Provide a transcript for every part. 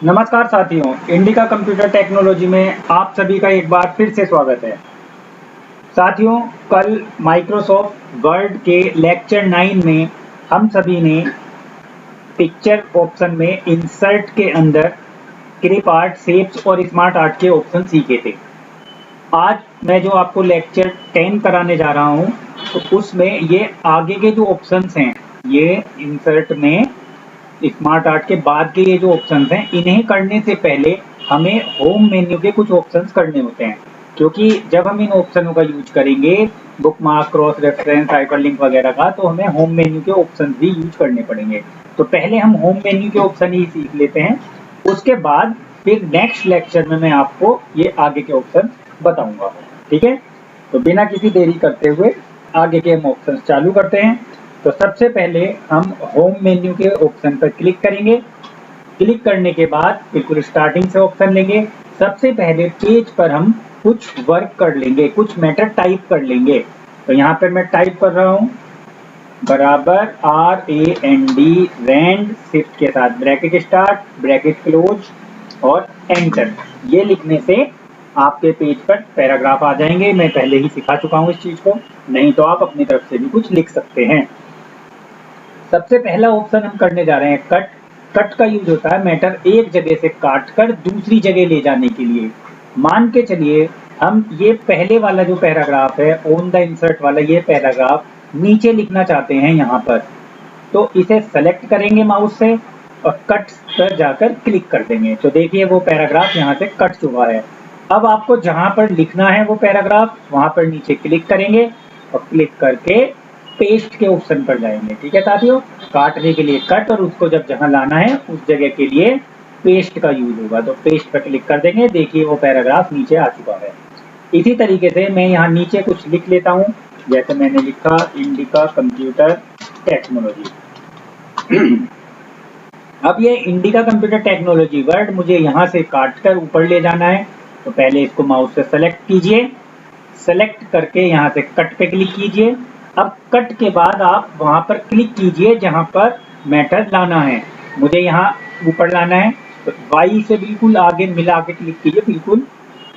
नमस्कार साथियों, indica computer technology में आप सभी का एक बार फिर से स्वागत है। साथियों, कल माइक्रोसॉफ्ट वर्ड के लेक्चर 9 में हम सभी ने पिक्चर ऑप्शन में इंसर्ट के अंदर क्लिप आर्ट, शेप्स और स्मार्ट आर्ट के ऑप्शन सीखे थे। आज मैं जो आपको लेक्चर 10 कराने जा रहा हूं, तो उसमें ये आगे के जो ऑप्शंस हैं, ये इंसर्ट में स्मार्ट आर्ट के बाद के ये जो ऑप्शंस हैं, इन्हें करने से पहले हमें होम मेन्यू के कुछ ऑप्शंस करने होते हैं, क्योंकि जब हम इन ऑप्शनों का यूज करेंगे, बुकमार्क, क्रॉस रेफरेंस, हाइपरलिंक वगैरह का, तो हमें होम मेन्यू के ऑप्शंस भी यूज करने पड़ेंगे। तो पहले हम होम मेन्यू के ऑप्शन ही सीख लेते हैं, उसके बाद फिर नेक्स्ट लेक्चर में मैं आपको ये आगे के ऑप्शन बताऊंगा। ठीक है, तो बिना किसी देरी करते हुए आगे के हम ऑप्शन चालू करते हैं। तो सबसे पहले हम होम मेन्यू के ऑप्शन पर क्लिक करेंगे। क्लिक करने के बाद बिल्कुल स्टार्टिंग से ऑप्शन लेंगे। सबसे पहले पेज पर हम कुछ वर्क कर लेंगे, कुछ मैटर टाइप कर लेंगे। तो यहाँ पर मैं टाइप कर रहा हूँ बराबर RAND रैंड शिफ्ट के साथ ब्रैकेट स्टार्ट, ब्रैकेट क्लोज और एंटर। ये लिखने से आपके पेज पर पैराग्राफ आ जाएंगे। मैं पहले ही सिखा चुका हूँ इस चीज को, नहीं तो आप अपनी तरफ से भी कुछ लिख सकते हैं। सबसे पहला ऑप्शन हम करने जा रहे हैं कट। कट का यूज होता है मैटर एक जगह से काट कर दूसरी जगह ले जाने के लिए। मान के चलिए हम ये पहले वाला जो पैराग्राफ है, ऑन द इंसर्ट वाला, ये पैराग्राफ नीचे लिखना चाहते हैं यहाँ पर, तो इसे सेलेक्ट करेंगे माउस से और कट पर जाकर क्लिक कर देंगे। तो देखिए वो पैराग्राफ यहाँ से कट चुका है। अब आपको जहां पर लिखना है वो पैराग्राफ, वहां पर नीचे क्लिक करेंगे और क्लिक करके पेस्ट के ऑप्शन पर जाएंगे। ठीक है साथियों, काटने के लिए कट और उसको जब जहां लाना है उस जगह के लिए पेस्ट का यूज होगा। तो पेस्ट पर क्लिक कर देंगे, देखिए वो पैराग्राफ नीचे आ चुका है। इसी तरीके से मैं यहाँ नीचे कुछ लिख लेता हूँ, जैसे मैंने लिखा इंडिका कंप्यूटर टेक्नोलॉजी। अब ये इंडिका कंप्यूटर टेक्नोलॉजी वर्ड मुझे यहाँ से काट कर ऊपर ले जाना है। तो पहले इसको माउस से सेलेक्ट कीजिए, सेलेक्ट करके यहाँ से कट पे क्लिक कीजिए। अब कट के बाद आप वहां पर क्लिक कीजिए जहां पर मैटर लाना है। मुझे यहाँ ऊपर लाना है, तो वाई से बिल्कुल आगे मिला के क्लिक कीजिए बिल्कुल।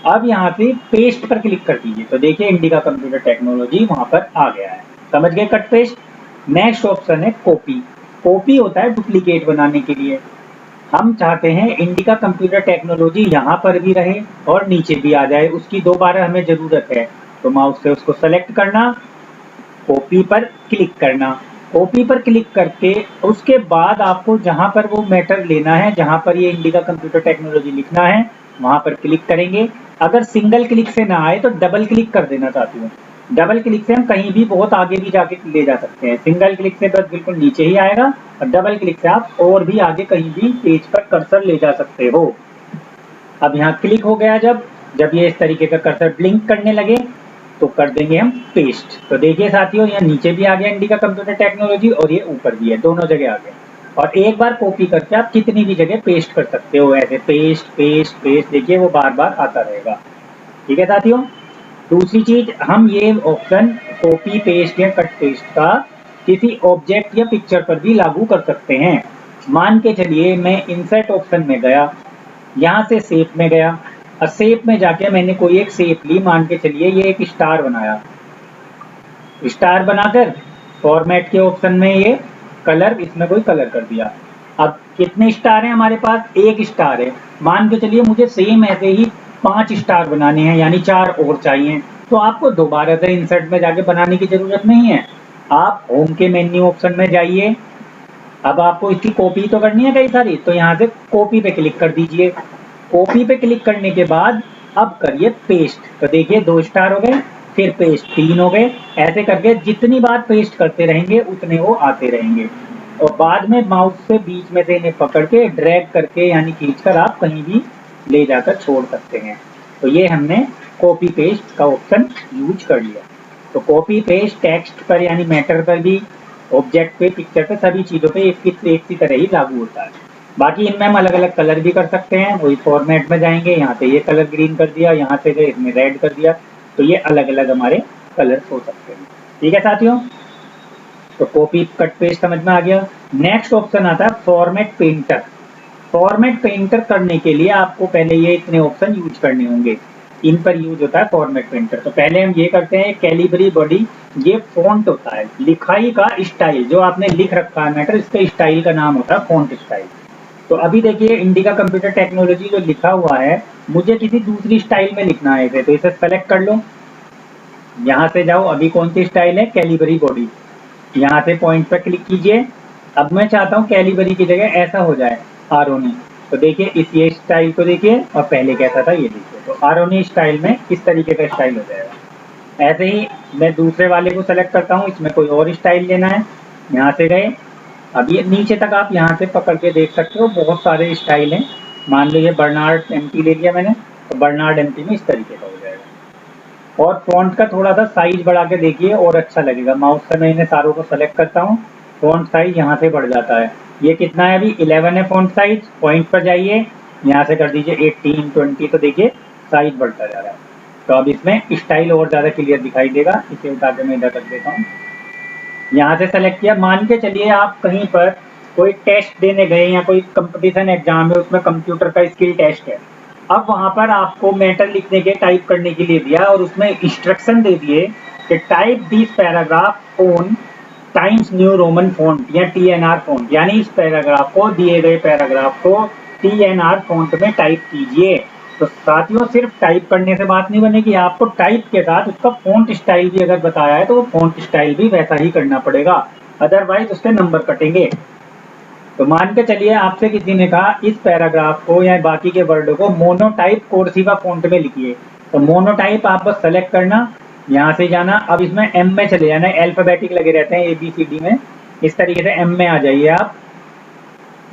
अब यहाँ से पेस्ट पर क्लिक कर दीजिए। तो देखिए इंडिका कंप्यूटर टेक्नोलॉजी वहां पर आ गया है। समझ गए कट पेस्ट। नेक्स्ट ऑप्शन है कॉपी। कॉपी होता है डुप्लीकेट बनाने के लिए। हम चाहते हैं इंडिका कंप्यूटर टेक्नोलॉजी यहाँ पर भी रहे और नीचे भी आ जाए, उसकी दोबारा हमें जरूरत है। तो माउस से उसको सेलेक्ट करना, कॉपी पर क्लिक करना। कॉपी पर क्लिक करके उसके बाद आपको जहां पर वो मैटर लेना है, जहां पर ये इंडिका कंप्यूटर टेक्नोलॉजी लिखना है, वहां पर क्लिक करेंगे। अगर सिंगल क्लिक से ना आए तो डबल क्लिक कर देना चाहती हूँ। डबल क्लिक से हम कहीं भी बहुत आगे भी जाके ले जा सकते हैं। सिंगल क्लिक से बस बिल्कुल नीचे ही आएगा और डबल क्लिक से आप और भी आगे कहीं भी पेज पर कर्सर ले जा सकते हो। अब यहाँ क्लिक हो गया, जब ये इस तरीके का कर्सर ब्लिंक करने लगे तो कर देंगे हम पेस्ट। तो देखिए साथियों, यहाँ नीचे भी आ गया इंडिका कंप्यूटर टेक्नोलॉजी और ये ऊपर भी है, दोनों जगह आ गए। और एक बार कॉपी करके आप कितनी भी जगह पेस्ट कर सकते हो, ऐसे पेस्ट पेस्ट पेस्ट, देखिए वो बार बार आता रहेगा। ठीक है साथियों। दूसरी चीज, हम ये ऑप्शन कॉपी पेस्ट या कट पेस्ट का किसी ऑब्जेक्ट या पिक्चर पर भी लागू कर सकते हैं। मान के चलिए मैं इंसर्ट ऑप्शन में गया, यहाँ से शेप में गया और शेप में जाके मैंने कोई एक शेप ली, मान के चलिए ये एक स्टार बनाया। स्टार बनाकर फॉर्मेट के ऑप्शन में ये कलर, इसमें कोई कलर कर दिया। अब कितने स्टार हैं हमारे पास? एक स्टार है। मान के चलिए मुझे सेम ऐसे ही 5 स्टार बनाने हैं, यानी 4 और चाहिए। तो आपको दोबारा से इंसर्ट में जाके बनाने की जरूरत नहीं है। आप होम के मेन्यू ऑप्शन में जाइए। अब आपको इसकी कॉपी तो करनी है कई सारी, तो यहाँ से कॉपी पे क्लिक कर दीजिए। कॉपी पे क्लिक करने के बाद अब करिए पेस्ट। तो देखिए 2 स्टार हो गए, फिर पेस्ट 3 हो गए। ऐसे करके जितनी बार पेस्ट करते रहेंगे उतने वो आते रहेंगे। और बाद में माउस से बीच में से इन्हें पकड़ के ड्रैग करके यानी खींचकर आप कहीं भी ले जाकर छोड़ सकते हैं। तो ये हमने कॉपी पेस्ट का ऑप्शन यूज कर लिया। तो कॉपी पेस्ट टेक्स्ट पर यानी मैटर पर भी, ऑब्जेक्ट पे, पिक्चर पे, सभी चीजों पे एक सी तरह ही लागू होता है। बाकी इनमें हम अलग अलग कलर भी कर सकते हैं। वही फॉर्मेट में जाएंगे, यहाँ पे ये कलर ग्रीन कर दिया, यहाँ से गए इसमें रेड कर दिया। तो ये अलग अलग हमारे कलर्स हो सकते हैं। ठीक है साथियों, तो कॉपी कट पेस्ट समझ में आ गया। नेक्स्ट ऑप्शन आता है फॉर्मेट पेंटर। फॉर्मेट पेंटर करने के लिए आपको पहले ये इतने ऑप्शन यूज करने होंगे, इन पर यूज होता है फॉर्मेट पेंटर। तो पहले हम ये करते हैं कैलिबरी बॉडी, ये फॉन्ट होता है, लिखाई का स्टाइल, जो आपने लिख रखा है मैटर, इसका स्टाइल का नाम होता है फॉन्ट स्टाइल। तो अभी देखिए इंडिका कंप्यूटर टेक्नोलॉजी जो लिखा हुआ है, मुझे किसी दूसरी स्टाइल में लिखना है इसे, तो इसे सेलेक्ट कर लो, यहाँ से जाओ, अभी कौन सी स्टाइल है, कैलिबरी बॉडी, यहाँ से पॉइंट पर क्लिक कीजिए। अब मैं चाहता हूँ कैलिबरी की जगह ऐसा हो जाए, आरोनी। तो देखिए इस ये स्टाइल को देखिए, और पहले कैसा था ये देखिए, तो आरोनी स्टाइल में इस तरीके का स्टाइल हो जाएगा। ऐसे ही मैं दूसरे वाले को सेलेक्ट करता हूँ, इसमें कोई और स्टाइल लेना है, यहाँ से गए, अब ये नीचे तक आप यहाँ से पकड़ के देख सकते हो, बहुत सारे स्टाइल हैं। मान लो ये बर्नार्ड एमपी ले लिया मैंने, तो बर्नार्ड एमपी में इस तरीके का हो जाएगा। और फॉन्ट का थोड़ा सा साइज बढ़ा के देखिए और अच्छा लगेगा। माउस से मैं इन्हें सारों को सेलेक्ट करता हूँ, फॉन्ट साइज यहाँ से बढ़ जाता है। ये कितना है, अभी 11 है फॉन्ट साइज। पॉइंट पर जाइए, यहाँ से कर दीजिए 18, 20, तो देखिए साइज बढ़ता जा रहा है। तो अब इसमें स्टाइल और ज़्यादा क्लियर दिखाई देगा। इसे उठा के मैं इधर रख देता हूँ, यहाँ से सेलेक्ट किया। मान के चलिए आप कहीं पर कोई टेस्ट देने गए या कोई कंपटीशन एग्जाम है, उसमें कंप्यूटर का स्किल टेस्ट है। अब वहाँ पर आपको मैटर लिखने के, टाइप करने के लिए दिया, और उसमें इंस्ट्रक्शन दे दिए कि type this paragraph on times new Roman font या TNR फॉन्ट, यानी इस पैराग्राफ को, दिए गए पैराग्राफ को TNR फॉन्ट में टाइप कीजिए। तो साथियों सिर्फ टाइप करने से बात नहीं बनेगी, आपको टाइप के साथ उसका फॉन्ट स्टाइल भी अगर बताया है तो वो फॉन्ट स्टाइल भी वैसा ही करना पड़ेगा, अदरवाइज उसके नंबर कटेंगे। तो मान के चलिए आपसे किसी ने कहा इस पैराग्राफ को या बाकी के वर्डों को मोनोटाइप कोर्सिवा फॉन्ट में लिखिए, तो मोनोटाइप आप बस सेलेक्ट करना, यहाँ से जाना, अब इसमें M में चले जाना, अल्फाबेटिक लगे रहते हैं ABCD में, इस तरीके से M में आ जाइए आप,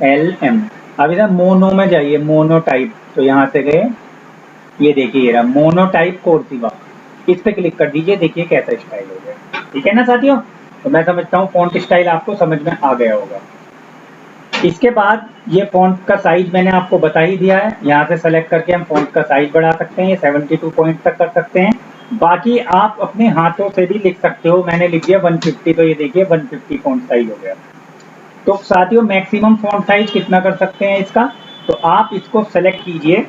LM। अब इधर मोनो में जाइए, मोनोटाइप, तो यहाँ से गए, ये देखिए ये रहा मोनोटाइप कोर्सिवा, इस पे क्लिक कर दीजिए, देखिए कैसा स्टाइल हो गया। ठीक है ना साथियों, तो मैं समझता हूँ फॉन्ट स्टाइल आपको समझ में आ गया होगा। इसके बाद ये फॉन्ट का साइज मैंने आपको बता ही दिया है, यहाँ से सेलेक्ट करके हम फॉन्ट का साइज बढ़ा सकते हैं, ये 72 पॉइंट तक कर सकते हैं। बाकी आप अपने हाथों से भी लिख सकते हो, मैंने लिख दिया 150, तो ये देखिए 150 फॉन्ट साइज हो गया। तो साथियों मैक्सिमम फॉन्ट साइज कितना कर सकते हैं इसका, तो आप इसको सेलेक्ट कीजिए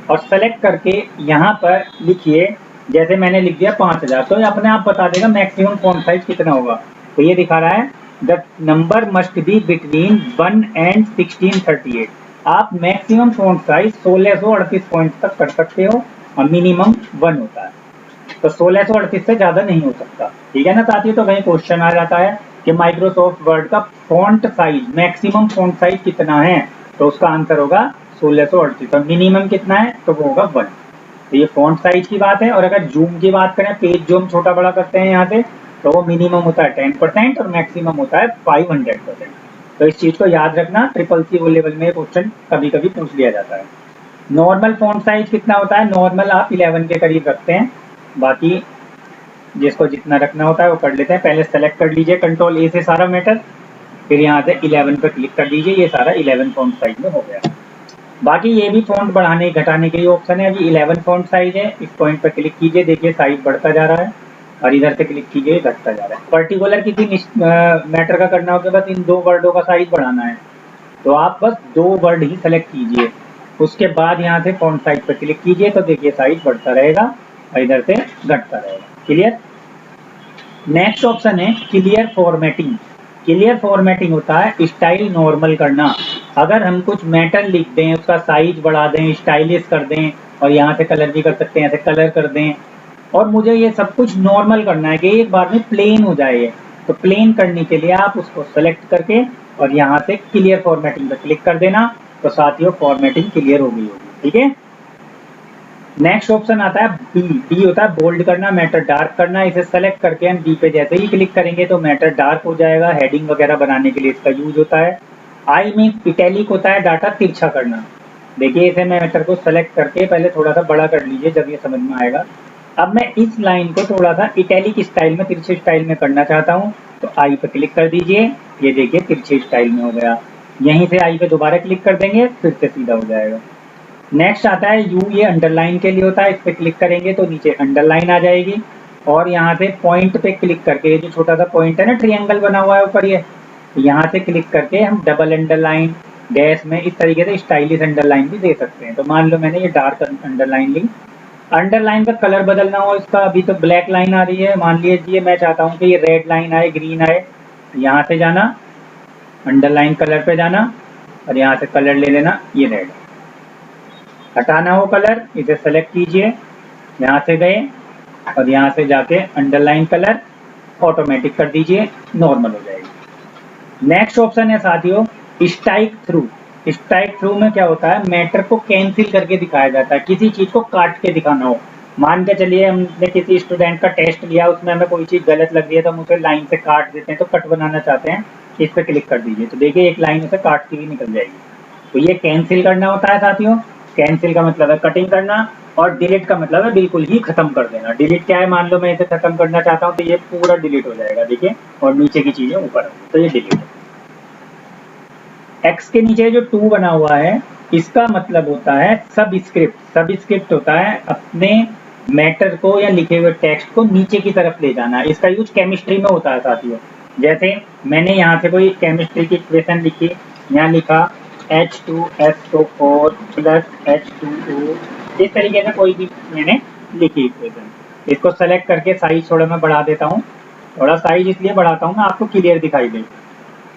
और सेलेक्ट करके यहाँ पर लिखिए, जैसे मैंने लिख दिया 5000, तो ये अपने आप बता देगा मैक्सिमम फॉन्ट साइज कितना होगा। तो ये दिखा रहा है the number must be between 1 and 1638। आप मैक्सिमम फॉन्ट साइज 1638 पॉइंट तक कर सकते हो, और मिनिमम 1 होता है, तो 1638 से ज्यादा नहीं हो सकता। ठीक है ना साथियों, तो कहीं क्वेश्चन आ जाता है कि माइक्रोसॉफ्ट वर्ड का font size, maximum font size कितना है, तो उसका आंसर होगा 1638, और मिनिमम कितना है, तो वो होगा 1। तो ये फॉन्ट साइज की बात है। और अगर जूम की बात करें, पेज जूम छोटा बड़ा करते हैं यहाँ से, तो वो मिनिमम होता है 10% और मैक्सिमम होता है 500%। तो इस चीज को याद रखना, CCC वो लेवल में क्वेश्चन कभी कभी पूछ लिया जाता है। नॉर्मल फॉन्ट साइज कितना होता है, नॉर्मल आप 11 के करीब रखते हैं, बाकी जिसको जितना रखना होता है वो कर लेते हैं। पहले सेलेक्ट कर लीजिए Ctrl A से सारा मैटर, फिर यहाँ से 11 पर क्लिक कर दीजिए, ये सारा 11 फॉन्ट साइज में हो गया। बाकी ये भी फॉन्ट बढ़ाने घटाने के लिए ऑप्शन है। अभी 11 फॉन्ट साइज है, इस पॉइंट पर क्लिक कीजिए, देखिए साइज बढ़ता जा रहा है, और इधर से क्लिक कीजिए घटता जा रहा है। पर्टिकुलर किसी मैटर का करना होगा, बस इन 2 वर्डों का साइज बढ़ाना है, तो आप बस 2 वर्ड ही सेलेक्ट कीजिए, उसके बाद यहाँ से फॉन्ट साइज पर क्लिक कीजिए, तो देखिए साइज बढ़ता रहेगा और इधर से घटता रहेगा। क्लियर। नेक्स्ट ऑप्शन है क्लियर फॉर्मेटिंग। क्लियर फॉर्मेटिंग होता है स्टाइल नॉर्मल करना। अगर हम कुछ मैटर लिख दें, उसका साइज बढ़ा दें, स्टाइलिश कर दें, और यहाँ से कलर भी कर सकते हैं, ऐसे कलर कर दें, और मुझे ये सब कुछ नॉर्मल करना है कि एक बार में प्लेन हो जाए, तो प्लेन करने के लिए आप उसको सेलेक्ट करके और यहाँ से क्लियर फॉर्मेटिंग पर क्लिक कर देना, तो साथियों फॉर्मेटिंग क्लियर हो गई होगी। ठीक है। नेक्स्ट ऑप्शन आता है बी। बी होता है बोल्ड करना, मैटर डार्क करना। इसे सेलेक्ट करके हम बी पे जैसे ही क्लिक करेंगे तो मैटर डार्क हो जाएगा। हेडिंग वगैरह बनाने के लिए इसका यूज होता है। आई में इटैलिक होता है डाटा तिरछा करना। देखिए इसे मैं मैटर को सेलेक्ट करके पहले थोड़ा सा बड़ा कर लीजिए, जब ये समझ में आएगा। अब मैं इस लाइन को थोड़ा सा इटैलिक स्टाइल में, तिरछे स्टाइल में करना चाहता हूँ, तो आई पे क्लिक कर दीजिए, ये देखिए तिरछे स्टाइल में हो गया। यहीं से आई पे दोबारा क्लिक कर देंगे, फिर से सीधा हो जाएगा। नेक्स्ट आता है यू, ये अंडरलाइन के लिए होता है। इस पे क्लिक करेंगे तो नीचे अंडरलाइन आ जाएगी, और यहाँ से पॉइंट पे क्लिक करके, ये जो छोटा सा पॉइंट है ना, ट्रायंगल बना हुआ है ऊपर, ये यहाँ से क्लिक करके हम डबल अंडरलाइन, डैश में इस तरीके से स्टाइलिश अंडरलाइन भी दे सकते हैं। तो मान लो मैंने ये डार्क अंडरलाइन ली। अंडरलाइन का कलर बदलना हो इसका, अभी तो ब्लैक लाइन आ रही है, मान लीजिए मैं चाहता हूँ कि ये रेड लाइन आए, ग्रीन आए। यहाँ से जाना, अंडरलाइन कलर पे जाना और यहाँ से कलर ले लेना ये रेड। हटाना हो कलर, इसे सेलेक्ट कीजिए, यहाँ से गए और यहाँ से जाके अंडरलाइन कलर ऑटोमेटिक कर दीजिए, नॉर्मल हो जाएगी। नेक्स्ट ऑप्शन है साथियों स्ट्राइक थ्रू। स्ट्राइक थ्रू में क्या होता है, मैटर को कैंसिल करके दिखाया जाता है, किसी चीज को काट के दिखाना हो। मान के चलिए हमने किसी स्टूडेंट का टेस्ट लिया, उसमें हमें कोई चीज गलत लग रही है तो हम उसे लाइन से काट देते हैं, तो कट बनाना चाहते हैं, इस पे क्लिक कर दीजिए तो देखिए एक लाइन उसे काटती हुई निकल जाएगी। तो ये कैंसिल करना होता है साथियों। कैंसिल का मतलब है कटिंग करना और डिलीट का मतलब है बिल्कुल ही खत्म कर देना। डिलीट क्या है, मान लो मैं इसे खत्म करना चाहता हूँ तो ये पूरा डिलीट हो जाएगा, देखिए, और नीचे की चीजें ऊपर, तो ये डिलीट है। एक्स के नीचे जो 2 बना हुआ है इसका मतलब होता है सब स्क्रिप्ट। सब स्क्रिप्ट होता है अपने मैटर को या लिखे हुए टेक्स्ट को नीचे की तरफ ले जाना। इसका यूज केमिस्ट्री में होता है साथियों। जैसे मैंने यहाँ से कोई केमिस्ट्री की इक्वेशन लिखी, यहाँ लिखा H2SO4 प्लस H2O, इस तरीके से कोई भी मैंने लिखी इक्वेशन। इसको सेलेक्ट करके साइज थोड़ा मैं बढ़ा देता हूँ, थोड़ा साइज इसलिए बढ़ाता हूँ ना आपको क्लियर दिखाई दे।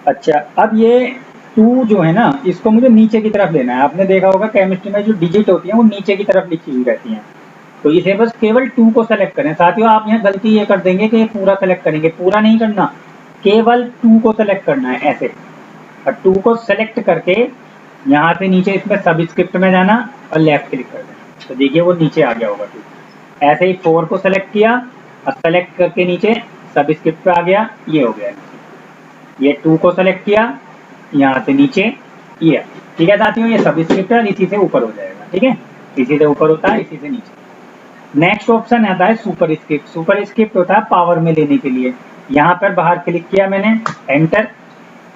अच्छा, अब ये 2 जो है ना इसको मुझे नीचे की तरफ लेना है। आपने देखा होगा केमिस्ट्री में जो डिजिट होती है वो नीचे की तरफ लिखी हुई रहती हैं, तो इसे बस केवल 2 को सेलेक्ट करें। साथियों आप यहाँ गलती ये कर देंगे कि पूरा सेलेक्ट करेंगे, पूरा नहीं करना, केवल 2 को सेलेक्ट करना है ऐसे। और 2 को सेलेक्ट करके यहाँ से नीचे इसमें सबस्क्रिप्ट में जाना और लेफ्ट क्लिक कर देना, तो देखिए वो नीचे आ गया होगा 2। ऐसे ही 4 को सेलेक्ट किया और सेलेक्ट करके नीचे सबस्क्रिप्ट पे आ गया, ये हो गया। ये 2 को सेलेक्ट किया, यहाँ से नीचे ये, ठीक है साथियों, ये सबस्क्रिप्ट है, इसी से ऊपर हो जाएगा, ठीक है, इसी से ऊपर होता है, इसी से नीचे। नेक्स्ट ऑप्शन आता है सुपर स्क्रिप्ट। सुपर स्क्रिप्ट होता है पावर में लेने के लिए। यहाँ पर बाहर क्लिक किया मैंने, एंटर,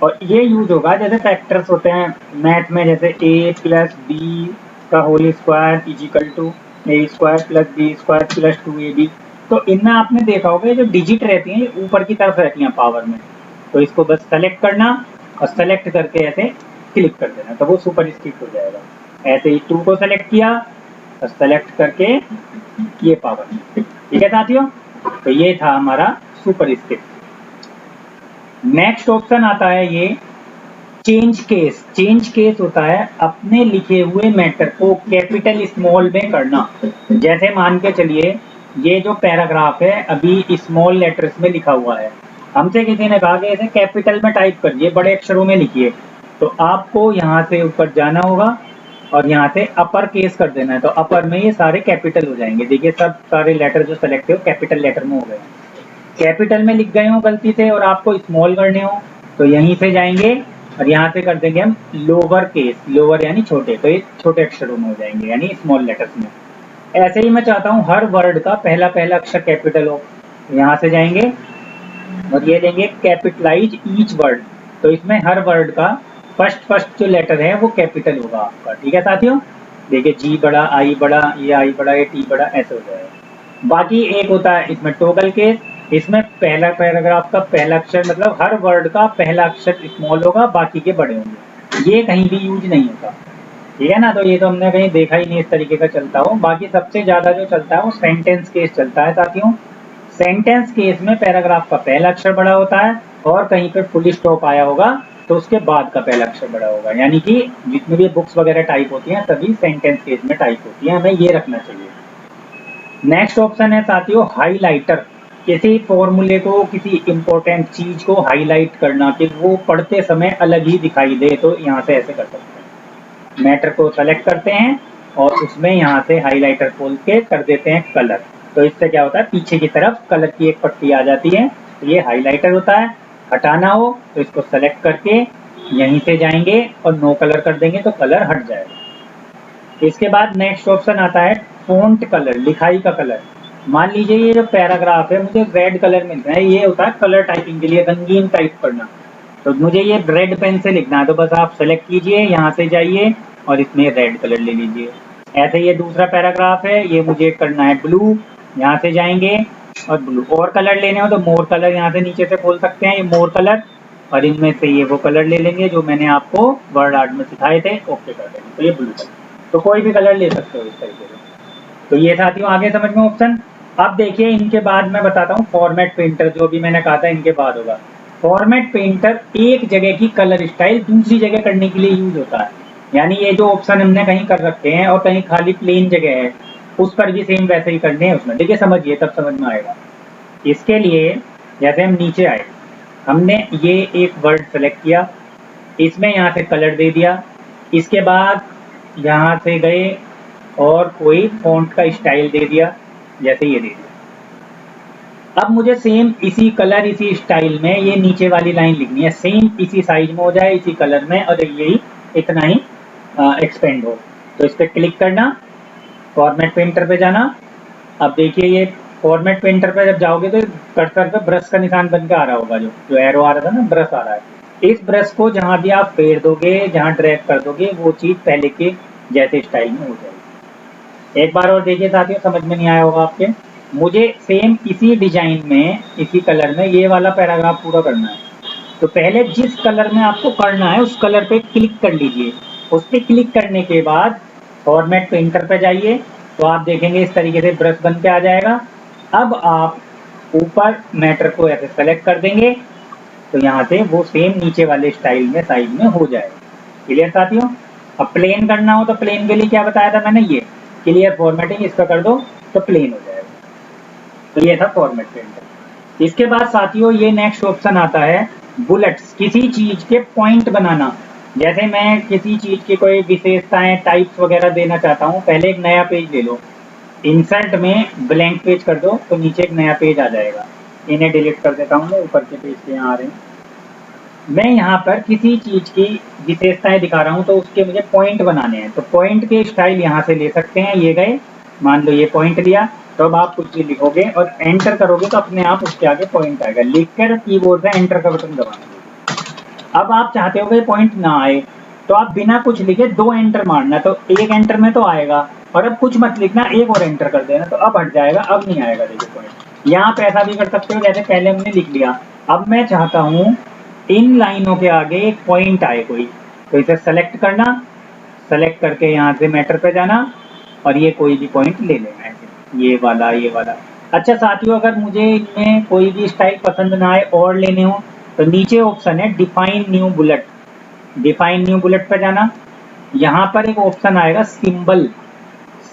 और ये यूज होगा जैसे फैक्टर्स होते हैं मैथ में, जैसे a प्लस बी का whole square is equal to a square plus B square plus 2ab। तो इनमें आपने देखा होगा जो डिजिट रहती हैं ये ऊपर की तरफ रहती हैं पावर में, तो इसको बस सेलेक्ट करना और सेलेक्ट करके ऐसे क्लिक कर देना, तो वो सुपर स्क्रिप्ट हो जाएगा। ऐसे ही 2 को सेलेक्ट किया और सेलेक्ट करके ये पावर, ठीक है साथियों, तो ये था हमारा सुपर स्क्रिप्ट। नेक्स्ट ऑप्शन आता है ये चेंज केस। चेंज केस होता है अपने लिखे हुए मैटर को कैपिटल स्मॉल में करना। जैसे मान के चलिए ये जो पैराग्राफ है अभी स्मॉल लेटर्स में लिखा हुआ है, हमसे किसी ने कहा कि इसे कैपिटल में टाइप करिए, बड़े अक्षरों में लिखिए, तो आपको यहाँ से ऊपर जाना होगा और यहाँ से अपर केस कर देना है, तो अपर में ये सारे कैपिटल हो जाएंगे। देखिए सब सारे लेटर जो सेलेक्ट है वो कैपिटल लेटर में हो गए। कैपिटल में लिख गए हो गलती से और आपको स्मॉल करने हो तो यहीं से जाएंगे और यहाँ से कर देंगे हम लोअर केस, लोअर यानी छोटे, तो ये छोटे अक्षरों में हो जाएंगे यानी स्मॉल लेटर्स में। ऐसे ही मैं चाहता हूँ हर वर्ड का पहला पहला अक्षर कैपिटल हो, यहाँ से जाएंगे और ये देंगे कैपिटलाइज ईच वर्ड, तो इसमें हर वर्ड का फर्स्ट जो लेटर है वो कैपिटल होगा आपका, ठीक है साथियों। देखिए जी बड़ा, आई बड़ा, ये आई बड़ा, ये टी बड़ा, ऐसे हो जाएगा। बाकी एक होता है इसमें टॉगल केस, इसमें पहला पैराग्राफ का पहला अक्षर मतलब हर वर्ड का पहला अक्षर स्मॉल होगा, बाकी के बड़े होंगे। ये कहीं भी यूज नहीं होता, ठीक है ना, तो ये तो हमने कहीं देखा ही नहीं इस तरीके का चलता हो। बाकी सबसे ज्यादा जो चलता है वो सेंटेंस केस चलता है साथियों। सेंटेंस केस में पैराग्राफ का पहला अक्षर बड़ा होता है और कहीं पर फुल स्टॉप आया होगा तो उसके बाद का पहला अक्षर बड़ा होगा, यानी कि जितनी भी बुक्स वगैरह टाइप होती हैं सभी सेंटेंस केस में टाइप होती हैं, हमें ये रखना चाहिए। नेक्स्ट ऑप्शन है साथियों हाईलाइटर। किसी फॉर्मूले को, किसी इंपॉर्टेंट चीज को हाईलाइट करना कि वो पढ़ते समय अलग ही दिखाई दे, तो यहाँ से ऐसे कर सकते हैं। मैटर को सेलेक्ट करते हैं और उसमें यहाँ से हाईलाइटर खोल के कर देते हैं कलर, तो इससे क्या होता है पीछे की तरफ कलर की एक पट्टी आ जाती है, तो ये हाईलाइटर होता है। हटाना हो तो इसको सेलेक्ट करके यहीं से जाएंगे और नो कलर कर देंगे तो कलर हट जाएगा। इसके बाद नेक्स्ट ऑप्शन आता है फॉन्ट कलर, लिखाई का कलर। मान लीजिए ये जो पैराग्राफ है मुझे रेड कलर में लिखना है, ये होता है कलर टाइपिंग के लिए, रंगीन टाइप करना, तो मुझे ये रेड पेन से लिखना है, तो बस आप सेलेक्ट कीजिए, यहाँ से जाइए और इसमें रेड कलर ले लीजिए। ऐसे ये दूसरा पैराग्राफ है, ये मुझे करना है ब्लू, यहाँ से जाएंगे और ब्लू। और कलर लेने हो तो मोर कलर यहाँ से नीचे से खोल सकते हैं, ये मोर कलर, और इनमें से ये वो कलर ले लेंगे जो मैंने आपको वर्ड आर्ट में सिखाए थे, ओके कर देंगे। तो ये ब्लू कलर, तो कोई भी कलर ले सकते हो इस तरीके से। तो ये साथियों आगे समझ में ऑप्शन। अब देखिए इनके बाद मैं बताता हूँ फॉर्मेट पेंटर, जो भी मैंने कहा था इनके बाद होगा। फॉर्मेट पेंटर एक जगह की कलर स्टाइल दूसरी जगह करने के लिए यूज होता है। यानी ये जो ऑप्शन हमने कहीं कर रखे हैं और कहीं खाली प्लेन जगह है, उस पर भी सेम वैसे ही करने हैं उसमें। देखिए समझिए तब समझ में आएगा। इसके लिए जैसे हम नीचे आए, हमने ये एक वर्ड सेलेक्ट किया, इसमें यहाँ से कलर दे दिया, इसके बाद यहाँ से गए और कोई फॉन्ट का स्टाइल दे दिया, जैसे ये दे दिया। अब मुझे सेम इसी कलर इसी स्टाइल में ये नीचे वाली लाइन लिखनी है, सेम इसी साइज में हो जाए, इसी कलर में, और यही इतना ही एक्सपेंड हो। तो इस पर क्लिक करना, फॉर्मेट पेंटर पे जाना। अब देखिए ये फॉर्मेट पेंटर पे जब जाओगे तो कर्सर पे ब्रश का निशान बन के आ रहा होगा, जो एरो आ रहा था ना, ब्रश आ रहा है। इस ब्रश को जहां भी आप फेर दोगे, जहां ड्रैग कर दोगे, वो चीज पहले के जैसे स्टाइल में हो जाएगी। एक बार और देखिए साथियों, समझ में नहीं आया होगा आपके। मुझे सेम इसी डिजाइन में, इसी कलर में ये वाला पैराग्राफ पूरा करना है। तो पहले जिस कलर में आपको करना है उस कलर पे क्लिक कर लीजिए। उस पर क्लिक करने के बाद फॉर्मेट पेंटर पे जाइए, तो आप देखेंगे इस तरीके से ब्रश बन के आ जाएगा। अब आप ऊपर मैटर को ऐसे सेलेक्ट कर देंगे, तो यहाँ से वो सेम नीचे वाले स्टाइल में साइज में हो जाएगा। क्लियर साथियों? अब प्लेन करना हो तो प्लेन के लिए क्या बताया था मैंने, ये क्लियर फॉर्मेटिंग, इसका कर दो तो प्लेन हो जाएगा। तो ये था फॉर्मेट पेंटर। इसके बाद साथियों ये नेक्स्ट ऑप्शन आता है बुलेट्स, किसी चीज के पॉइंट बनाना। जैसे मैं किसी चीज की कोई विशेषताएं, टाइप्स वगैरह देना चाहता हूँ। पहले एक नया पेज ले लो, इंसर्ट में ब्लैंक पेज कर दो, तो नीचे एक नया पेज आ जाएगा। इन्हें डिलीट कर देता हूँ, मैं ऊपर के पेज के यहाँ आ रहे हैं। मैं यहाँ पर किसी चीज की विशेषताएं दिखा रहा हूँ, तो उसके मुझे पॉइंट बनाने हैं। तो पॉइंट के स्टाइल यहाँ से ले सकते हैं। ये गए, मान लो ये पॉइंट लिया, तो अब आप कुछ भी लिखोगे और एंटर करोगे तो अपने आप उसके आगे पॉइंट आएगा। लिखकर कीबोर्ड पे एंटर का बटन दबाना। अब आप चाहते हो कि पॉइंट ना आए, तो आप बिना कुछ लिखे 2 एंटर मारना, तो एक एंटर में तो आएगा। और अब कुछ मत लिखना, एक और एंटर कर देना, तो अब हट जाएगा, अब नहीं आएगा। देखिए पॉइंट। यहाँ पे ऐसा भी कर सकते हो, जैसे पहले हमने लिख लिया, अब मैं चाहता हूँ इन लाइनों के आगे एक पॉइंट आए कोई, तो इसे सेलेक्ट करना, सेलेक्ट करके यहाँ से मैटर पे जाना और ये कोई भी पॉइंट ले लेना है, ये वाला, ये वाला। अच्छा साथियों, अगर मुझे इनमें कोई भी स्टाइल पसंद ना आए और लेने हो, तो नीचे ऑप्शन है define new bullet. Define new bullet पे जाना, यहाँ पर एक ऑप्शन आएगा सिंबल,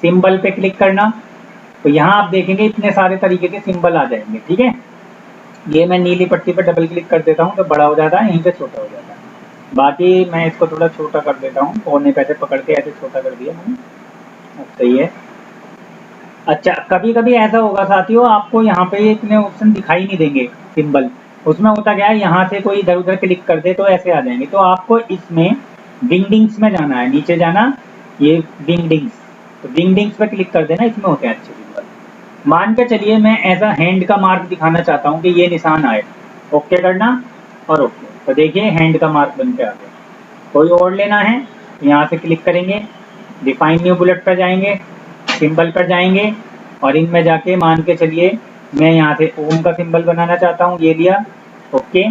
सिंबल पे क्लिक करना। तो यहाँ आप देखेंगे इतने सारे तरीके के सिंबल आ जाएंगे। ठीक है, ये मैं नीली पट्टी पर डबल क्लिक कर देता हूँ तो बड़ा हो जाता है, यहीं पे छोटा हो जाता है। बाकी मैं इसको थोड़ा छोटा कर देता हूँ, कोने पे ऐसे पकड़ के ऐसे छोटा कर दिया मैंने। सही है। अच्छा, कभी कभी ऐसा होगा साथियों, आपको यहाँ पे इतने ऑप्शन दिखाई नहीं देंगे सिंबल। उसमें होता क्या है, यहाँ से कोई इधर उधर क्लिक कर दे तो ऐसे आ जाएंगे। तो आपको इसमें विंगडिंग्स में जाना है, नीचे जाना, ये विंगडिंग्स, तो विंगडिंग्स पे क्लिक कर देना, इसमें होते हैं अच्छे सिंबल। मान के चलिए मैं ऐसा हैंड का मार्क दिखाना चाहता हूँ कि ये निशान आए, ओके करना और ओके, तो देखिए हैंड का मार्क बन के आ गया। कोई और लेना है, यहाँ से क्लिक करेंगे, डिफाइन न्यू बुलेट पर जाएंगे, सिंबल पर जाएंगे और इनमें जाके मान के चलिए मैं यहाँ से ओम का सिंबल बनाना चाहता हूँ, ये लिया, ओके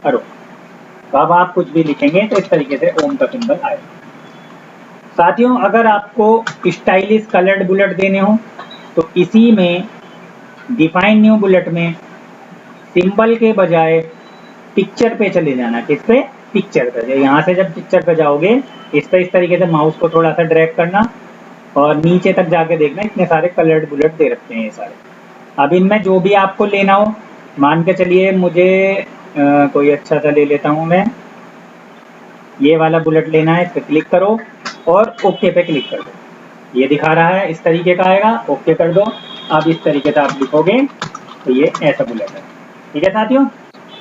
और ओके। तो अब आप कुछ भी लिखेंगे तो इस तरीके से ओम का सिंबल आएगा। साथियों, अगर आपको स्टाइलिश कलर्ड बुलेट देने हो तो इसी में डिफाइन न्यू बुलेट में सिंबल के बजाय पिक्चर पे चले जाना। किस पे? पिक्चर पे। यहाँ से जब पिक्चर पे जाओगे, इस पे इस तरीके से माउस को थोड़ा सा ड्रैग करना और नीचे तक जाके देखना, इतने सारे कलर्ड बुलेट दे रखते हैं ये सारे। अब इनमें जो भी आपको लेना हो, मान के चलिए मुझे कोई अच्छा सा ले लेता हूँ मैं, ये वाला बुलेट लेना है, इस पर क्लिक करो और ओके पे क्लिक कर दो। ये दिखा रहा है इस तरीके का आएगा, ओके कर दो। अब इस तरीके से आप लिखोगे तो ये ऐसा बुलेट है। ठीक है साथियों,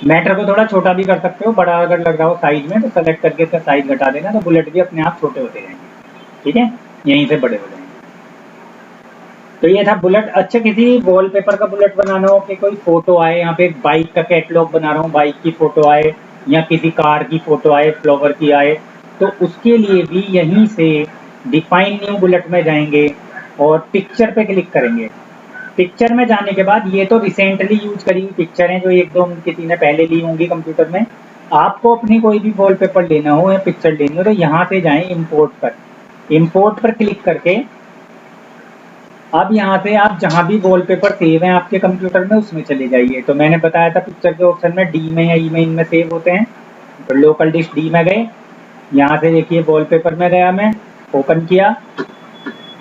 मैटर को थोड़ा छोटा भी कर सकते हो, बड़ा अगर लग रहा हो साइज में तो सेलेक्ट करके इसका साइज घटा देना, तो बुलेट भी अपने आप छोटे होते जाएंगे। ठीक है, यहीं से बड़े हो जाएंगे। तो ये था बुलेट। अच्छा, किसी वॉलपेपर का बुलेट बनाना हो कि कोई फोटो आए, यहाँ पे एक बाइक का कैटलॉग बना रहा हूँ, बाइक की फोटो आए या किसी कार की फोटो आए, फ्लावर की आए, तो उसके लिए भी यहीं से डिफाइन न्यू बुलेट में जाएंगे और पिक्चर पे क्लिक करेंगे। पिक्चर में जाने के बाद ये तो रिसेंटली यूज करी हुई पिक्चर है, जो एक दो किसी ने पहले ली होंगी कंप्यूटर में, आपको अपनी कोई भी वॉलपेपर लेना हो या पिक्चर लेनी हो तो यहाँ से जाएं इंपोर्ट पर क्लिक करके अब यहाँ से आप जहाँ भी वॉलपेपर सेव हैं आपके कंप्यूटर में उसमें चले जाइए। तो मैंने बताया था पिक्चर के ऑप्शन में डी में या ई में, इनमें सेव होते हैं। तो लोकल डिस्क डी में गए, यहाँ से देखिए वॉलपेपर में गया, मैं ओपन किया,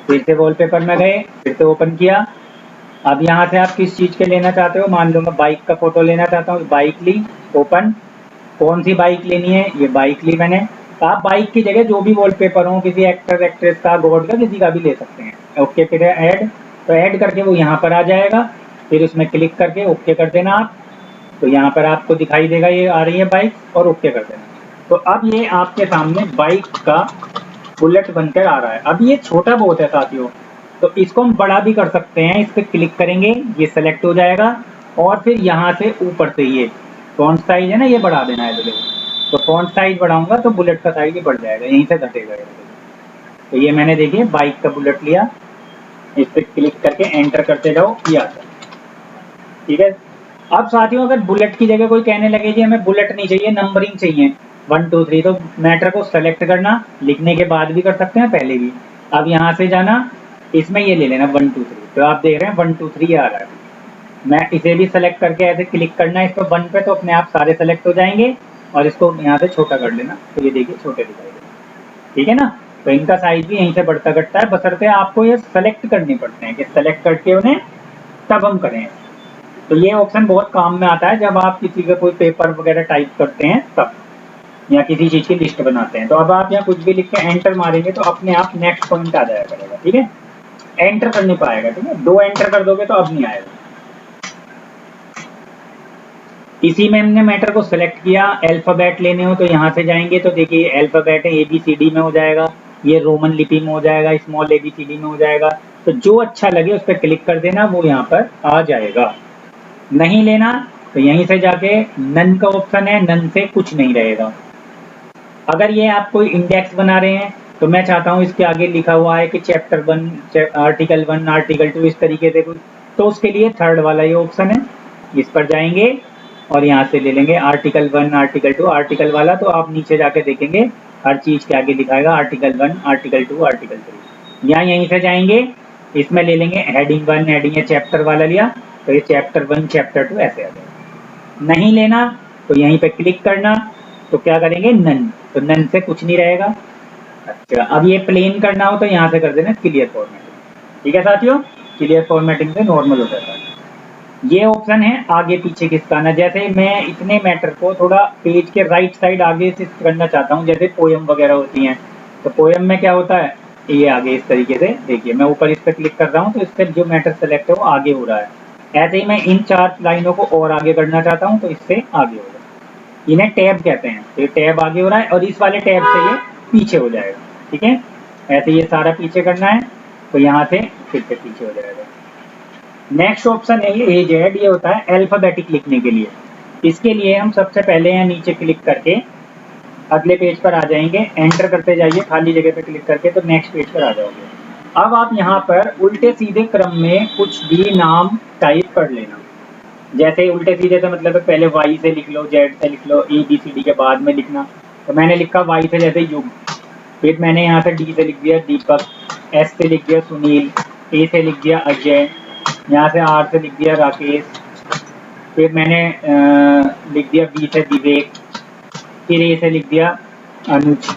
फिर से वॉलपेपर में गए, फिर से ओपन किया। अब यहाँ से आप किस चीज़ के लेना चाहते हो, मान लो मैं बाइक का फोटो लेना चाहता हूँ, बाइक ली, ओपन। कौन सी बाइक लेनी है, ये बाइक ली मैंने। आप बाइक की जगह जो भी वॉलपेपर हो किसी एक्टर एक्ट्रेस का, गॉड का, किसी का भी ले सकते हैं। ओके फिर ऐड, तो ऐड करके वो यहाँ पर आ जाएगा, फिर उसमें क्लिक करके ओके कर देना आप। तो यहाँ पर आपको दिखाई देगा ये आ रही है बाइक, और ओके कर देना। तो अब ये आपके सामने बाइक का बुलेट बनकर आ रहा है। अब ये छोटा बहुत है साथियों, तो इसको हम बड़ा भी कर सकते हैं। इस पर क्लिक करेंगे, ये सेलेक्ट हो जाएगा, और फिर यहाँ से ऊपर से ये फॉन्ट साइज है ना, ये बढ़ा देना है। तो फॉन्ट साइज बढ़ाऊंगा तो बुलेट का साइज भी बढ़ जाएगा, यहीं से घटेगा। तो ये मैंने देखिए बाइक का बुलेट लिया, इस पर क्लिक करके एंटर करते जाओ, ये आता है। ठीक है। अब साथियों अगर बुलेट की जगह कोई कहने लगे जी हमें बुलेट नहीं चाहिए, नंबरिंग चाहिए 1 2 3, तो मैटर को सेलेक्ट करना, लिखने के बाद भी कर सकते हैं, पहले भी। अब यहाँ से जाना, इसमें ये ले लेना 1 2 3, तो आप देख रहे हैं 1 2 3 आ रहा है। मैं इसे भी सेलेक्ट करके ऐसे क्लिक करना है इस पर 1 पे, तो अपने आप सारे सेलेक्ट हो जाएंगे, और इसको यहाँ से छोटा कर लेना, तो ये देखिए छोटे दिखाई देंगे। ठीक है ना। तो इनका साइज भी यहीं से बढ़ता घटता है, बशर्ते आपको ये सेलेक्ट करने पड़ते हैं कि सेलेक्ट करके उन्हें तब हम करें। तो ये ऑप्शन बहुत काम में आता है जब आप किसी का कोई पेपर वगैरह टाइप करते हैं तब, या किसी चीज की लिस्ट बनाते हैं। तो अब आप यहाँ कुछ भी लिख के एंटर मारेंगे तो अपने आप नेक्स्ट पॉइंट आ जाया करेगा। ठीक है, एंटर करने पाएगा। ठीक है, 2 एंटर कर दोगे तो अब नहीं आएगा। इसी में हमने मैटर को सिलेक्ट किया। अल्फाबेट लेने हो तो यहाँ से जाएंगे, तो देखिए अल्फाबेट है, ABCD में हो जाएगा, ये रोमन लिपि में हो जाएगा, स्मॉल ABCD में हो जाएगा। तो जो अच्छा लगे उस पर क्लिक कर देना, वो यहाँ पर आ जाएगा। नहीं लेना तो यहीं से जाके नन का ऑप्शन है, नन से कुछ नहीं रहेगा। अगर ये आप कोई इंडेक्स बना रहे हैं तो मैं चाहता हूँ इसके आगे लिखा हुआ है कि चैप्टर 1, आर्टिकल 1, आर्टिकल 2, इस तरीके से कुछ, तो उसके लिए थर्ड वाला ये ऑप्शन है, इस पर जाएंगे और यहाँ से ले लेंगे आर्टिकल 1, आर्टिकल 2, आर्टिकल वाला। तो आप नीचे जाके देखेंगे हर चीज के आगे लिखाएगा आर्टिकल 1, आर्टिकल 2, आर्टिकल 3। यहाँ यहीं से जाएंगे, इसमें ले लेंगे हेडिंग 1, हेडिंग है चैप्टर वाला लिया, तो ये चैप्टर 1, चैप्टर 2 ऐसे आ जाएगा। नहीं लेना तो यहीं पे क्लिक करना, तो क्या करेंगे नन, तो नन से कुछ नहीं रहेगा। अच्छा, अब ये प्लेन करना हो तो यहाँ से कर देना क्लियर फॉर्मेटिंग। ठीक है साथियों, क्लियर फॉर्मेटिंग से नॉर्मल हो जाता है। ये ऑप्शन है आगे पीछे खिसकाना। जैसे मैं इतने मैटर को थोड़ा पेज के राइट साइड आगे से करना चाहता हूँ, जैसे पोयम वगैरह होती हैं, तो पोयम में क्या होता है, ये आगे इस तरीके से देखिए, मैं ऊपर इस पर क्लिक कर रहा हूँ तो इससे जो मैटर सेलेक्ट है वो आगे हो रहा है। ऐसे ही मैं इन 4 लाइनों को और आगे करना चाहता हूँ तो इससे आगे हो रहा है। इन्हें टैब कहते हैं, तो ये टैब आगे हो रहा है और इस वाले टैब से ये पीछे हो जाएगा। ठीक है, ऐसे ये सारा पीछे करना है तो यहाँ से फिर से पीछे हो जाएगा। नेक्स्ट ऑप्शन है ये AZ, ये होता है अल्फाबेटिक लिखने के लिए। इसके लिए हम सबसे पहले यहाँ नीचे क्लिक करके अगले पेज पर आ जाएंगे, एंटर करते जाइए, खाली जगह पे क्लिक करके तो नेक्स्ट पेज पर आ जाओगे। अब आप यहाँ पर उल्टे सीधे क्रम में कुछ भी नाम टाइप कर लेना। जैसे उल्टे सीधे से मतलब पहले Y से लिख लो, Z से लिख लो, ABCD के बाद में लिखना। तो मैंने लिखा Y से जैसे युग, फिर मैंने यहाँ से D से लिख दिया दीपक, S से लिख दिया सुनील, A से लिख दिया अजय, यहाँ से R से लिख दिया राकेश, फिर मैंने लिख दिया B से विवेक, फिर A से लिख दिया अनुज।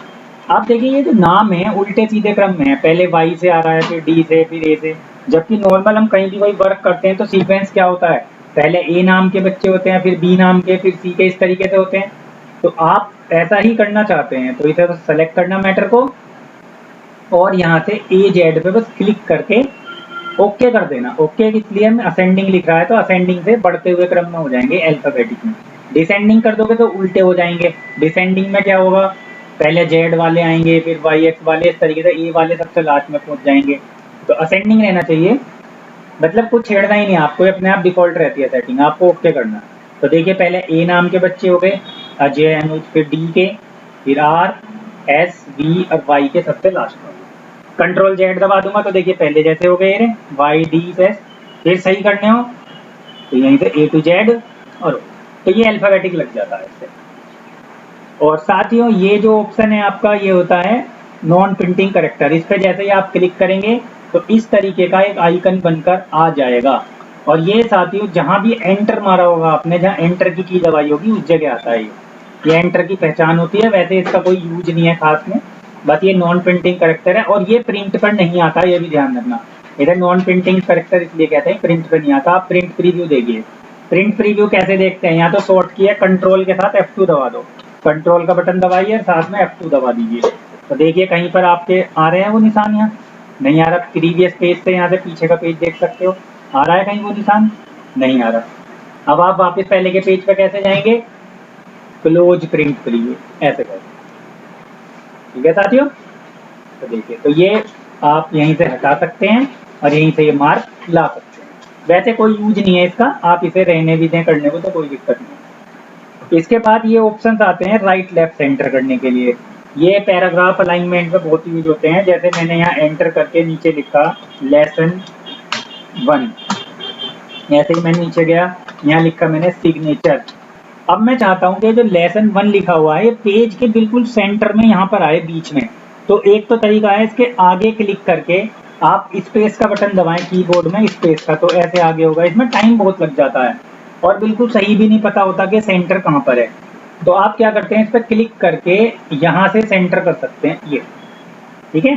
आप देखिए ये जो नाम है उल्टे सीधे क्रम में है, पहले Y से आ रहा है, फिर D से, फिर A से। जबकि नॉर्मल हम कहीं भी कोई वर्क करते हैं तो सीक्वेंस क्या होता है, पहले A नाम के बच्चे होते हैं, फिर B नाम के, फिर C के, इस तरीके से होते हैं। तो आप ऐसा ही करना चाहते हैं तो इसे सेलेक्ट करना मैटर को, और यहाँ से AZ पे बस क्लिक करके ओके कर देना। ओके इसलिए हम असेंडिंग लिख रहा है तो असेंडिंग से बढ़ते हुए क्रम में हो जाएंगे अल्फाबेटिक में। डिसेंडिंग कर दोगे तो उल्टे हो जाएंगे। डिसेंडिंग में क्या होगा, पहले Z वाले आएंगे, फिर YX वाले, इस तरीके से A वाले सबसे लास्ट में पहुंच जाएंगे। तो असेंडिंग रहना चाहिए, मतलब कुछ छेड़ना ही नहीं, आपको अपने आप डिफॉल्ट रहती है सेटिंग, आपको ओके करना। तो देखिए पहले A नाम के बच्चे हो गए अजय, अनुज, फिर D के, फिर R, S, V और Y के सबसे लास्ट में। कंट्रोल Z दबा दूंगा तो देखिए पहले जैसे हो गए Y, D, S। फिर सही करने हो तो यहीं से A to Z, और तो ये अल्फाबेटिक लग जाता है इससे। और साथियों ये जो ऑप्शन है आपका ये होता है नॉन प्रिंटिंग करेक्टर। इस पे जैसे ही आप क्लिक करेंगे तो इस तरीके का एक आइकन बनकर आ जाएगा। और ये साथियों जहां भी एंटर मारा होगा आपने, जहां एंटर की दबाई होगी उस जगह आता है ये एंटर की पहचान होती है। वैसे इसका कोई यूज नहीं है खास में, बस ये नॉन प्रिंटिंग करेक्टर है और ये प्रिंट पर नहीं आता, ये भी ध्यान रखना। इधर नॉन प्रिंटिंग करेक्टर इसलिए कहते हैं प्रिंट पर नहीं आता। आप प्रिंट प्रीव्यू देखिए। प्रिंट प्रीव्यू कैसे देखते हैं, यहाँ तो शॉर्ट की है, कंट्रोल के साथ F2 दबा दो, कंट्रोल का बटन दबाइए साथ में F2 दबा दीजिए। तो देखिए कहीं पर आपके आ रहे हैं वो निशान, यहाँ नहीं आ रहा। प्रीवियस पेज से यहाँ से पीछे का पेज देख सकते हो, आ रहा है कहीं वो निशान, नहीं आ रहा। अब आप वापस पहले के पेज पे कैसे जाएंगे, क्लोज प्रिंट प्रीव्यू ऐसे करें। ठीक है साथियों, तो देखिए तो ये आप यहीं से हटा सकते हैं और यहीं से ये मार्क ला सकते हैं। वैसे कोई यूज नहीं है इसका, आप इसे रहने भी दें करने को तो कोई दिक्कत नहीं। इसके बाद ये ऑप्शंस आते हैं राइट लेफ्ट सेंटर करने के लिए। ये पैराग्राफ अलाइनमेंट में बहुत यूज होते हैं। जैसे मैंने यहाँ एंटर करके नीचे लिखा लेसन 1, ऐसे ही मैं नीचे गया, यहाँ लिखा मैंने सिग्नेचर। अब मैं चाहता हूँ कि जो लेसन 1 लिखा हुआ है ये पेज के बिल्कुल सेंटर में यहाँ पर आए, बीच में। तो एक तो तरीका है इसके आगे क्लिक करके आप स्पेस का बटन दबाएं कीबोर्ड में, स्पेस का, तो ऐसे आगे होगा। इसमें टाइम बहुत लग जाता है और बिल्कुल सही भी नहीं पता होता कि सेंटर कहाँ पर है। तो आप क्या करते हैं, इस पर क्लिक करके यहाँ से सेंटर कर सकते हैं ये, ठीक है,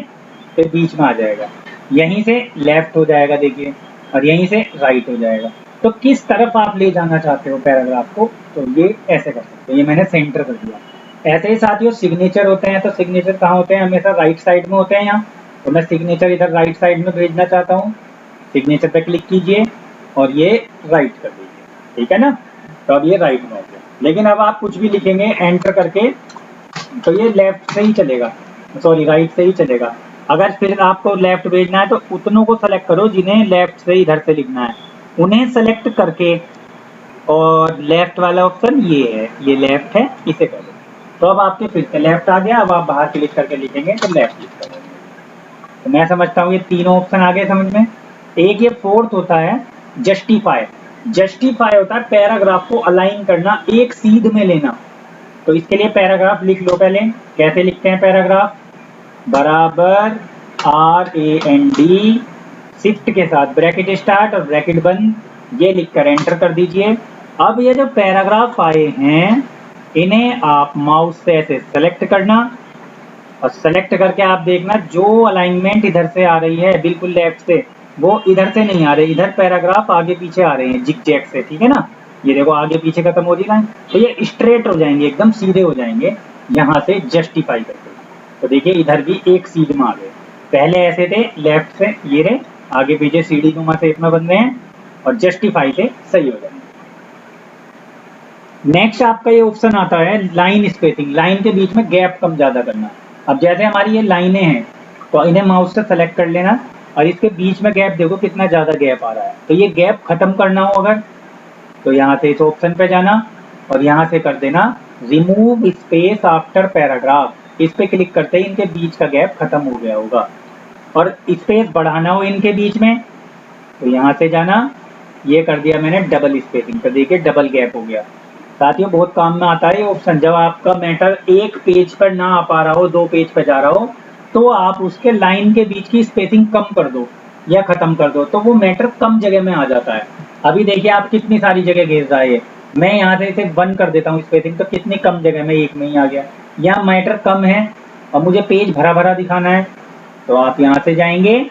फिर बीच में आ जाएगा, यहीं से लेफ्ट हो जाएगा देखिए, और यहीं से राइट हो जाएगा। तो किस तरफ आप ले जाना चाहते हो पैराग्राफ को, तो ये ऐसे कर सकते हो। ये मैंने सेंटर कर दिया। ऐसे ही साथियों सिग्नेचर होते हैं, तो सिग्नेचर कहाँ होते हैं, हमेशा राइट साइड में होते हैं यहाँ। तो मैं सिग्नेचर इधर राइट साइड में भेजना चाहता हूँ, सिग्नेचर पे क्लिक कीजिए और ये राइट कर दीजिए, ठीक है ना। तो अब ये राइट में हो गया। लेकिन अब आप कुछ भी लिखेंगे एंटर करके तो ये लेफ्ट से ही चलेगा, सॉरी राइट से ही चलेगा। अगर फिर आपको लेफ्ट भेजना है तो उतनों को सेलेक्ट करो जिन्हें लेफ्ट से इधर से लिखना है, उन्हें सेलेक्ट करके, और लेफ्ट वाला ऑप्शन ये है, ये लेफ्ट है, इसे कर लो। तो अब आपके फिर से लेफ्ट आ गया। अब आप बाहर क्लिक करके लिखेंगे तो लेफ्ट क्लिक करेंगे। तो मैं समझता हूँ ये तीनों ऑप्शन आ गए समझ में। एक ये फोर्थ होता है जस्टिफाई। जस्टिफाई होता है पैराग्राफ को अलाइन करना, एक सीध में लेना। तो इसके लिए पैराग्राफ लिख लो पहले। कैसे लिखते हैं पैराग्राफ, बराबर RAND, शिफ्ट के साथ ब्रैकेट स्टार्ट और ब्रैकेट बंद, ये लिखकर एंटर कर दीजिए। अब ये जो पैराग्राफ आए हैं इन्हें आप माउस से ऐसे सेलेक्ट करना, और सेलेक्ट करके आप देखना जो अलाइनमेंट इधर से आ रही है बिल्कुल लेफ्ट से, वो इधर से नहीं आ रही, इधर पैराग्राफ आगे पीछे आ रहे हैं जिग जैग से, ठीक है ना। ये देखो आगे पीछे खत्म हो रही लाइन, तो ये स्ट्रेट हो जाएंगे, एकदम सीधे हो जाएंगे यहाँ से जस्टिफाई करके। तो देखिए इधर भी एक सीध में आ गए, पहले ऐसे थे लेफ्ट से, ये रहे आगे पीछे सीढ़ी नुमा शेप में बन रहे हैं, और जस्टिफाई से सही हो जाएंगे। नेक्स्ट आपका ये ऑप्शन आता है लाइन स्पेसिंग, लाइन के बीच में गैप कम ज्यादा करना। अब जैसे हमारी ये लाइनें हैं तो इन्हें माउस से सेलेक्ट कर लेना, और इसके बीच में गैप देखो कितना ज्यादा गैप आ रहा है। तो ये गैप खत्म करना हो अगर, तो यहाँ से इस ऑप्शन पे जाना और यहाँ से कर देना रिमूव स्पेस आफ्टर पैराग्राफ। इस पे क्लिक करते ही इनके बीच का गैप खत्म हो गया होगा। और स्पेस बढ़ाना हो इनके बीच में तो यहाँ से जाना, ये कर दिया मैंने डबल स्पेसिंग, तो देखिए डबल गैप हो गया। साथियों बहुत काम में आता है ये ऑप्शन, जब आपका मैटर एक पेज पर ना आ पा रहा हो, दो पेज पर जा रहा हो, तो आप उसके लाइन के बीच की स्पेसिंग कम कर दो या खत्म कर दो, तो वो मैटर कम जगह में आ जाता है। अभी देखिए आप कितनी सारी जगह घेर रहा है। मैं यहाँ से इसे बंद कर देता हूँ स्पेसिंग, तो कितनी कम जगह में, एक में ही आ गया। यहाँ मैटर कम है और मुझे पेज भरा भरा दिखाना है, तो आप यहाँ से जाएंगे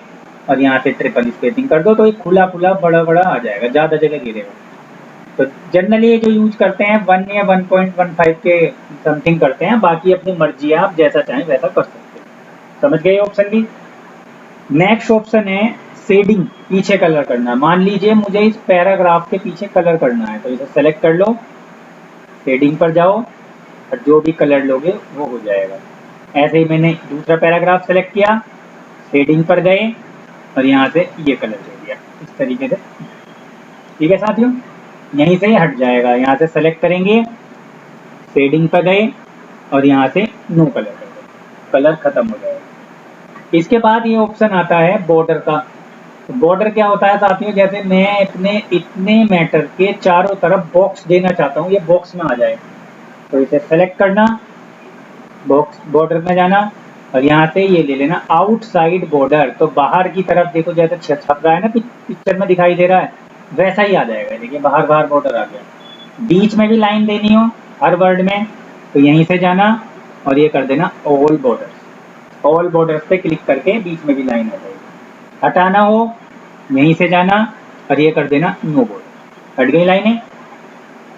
और यहाँ से ट्रिपल स्पेसिंग कर दो, तो एक खुला खुला बड़ा बड़ा आ जाएगा, ज्यादा जगह घेरेगा। तो जनरली ये जो यूज करते हैं 1 या 1.15 के समथिंग करते हैं, बाकी अपनी मर्जी है, आप जैसा चाहें वैसा कर सकते हैं। समझ गए ऑप्शन भी। नेक्स्ट ऑप्शन है शेडिंग, पीछे कलर करना। मान लीजिए मुझे इस पैराग्राफ के पीछे कलर करना है, तो इसे सेलेक्ट कर लो, शेडिंग पर जाओ और जो भी कलर लोगे वो हो जाएगा। ऐसे ही मैंने दूसरा पैराग्राफ सेलेक्ट किया, शेडिंग पर गए और यहाँ से ये कलर दे दिया इस तरीके से। ठीक है साथियों, यहीं से हट जाएगा। यहाँ से सेलेक्ट करेंगे, शेडिंग पर गए और यहाँ से नो कलर कर दो, कलर खत्म हो जाएगा। इसके बाद ये ऑप्शन आता है बॉर्डर का। तो बॉर्डर क्या होता है साथियों, जैसे मैं अपने इतने मैटर के चारों तरफ बॉक्स देना चाहता हूँ, ये बॉक्स में आ जाए, तो इसे सेलेक्ट करना बॉक्स बॉर्डर में जाना और यहाँ से ये ले लेना आउटसाइड बॉर्डर, तो बाहर की तरफ देखो जैसे छप रहा है ना पिक्चर में दिखाई दे रहा है, वैसा ही आ जाएगा। देखिए बाहर बाहर बॉर्डर आ गया। बीच में भी लाइन देनी हो हर वर्ड में तो यहीं से जाना और ये कर देना ऑल बॉर्डर्स। ऑल बॉर्डर्स पे क्लिक करके बीच में भी लाइन आ जाएगी। हटाना हो यहीं से जाना और ये कर देना नो बॉर्डर। हट गई लाइनें।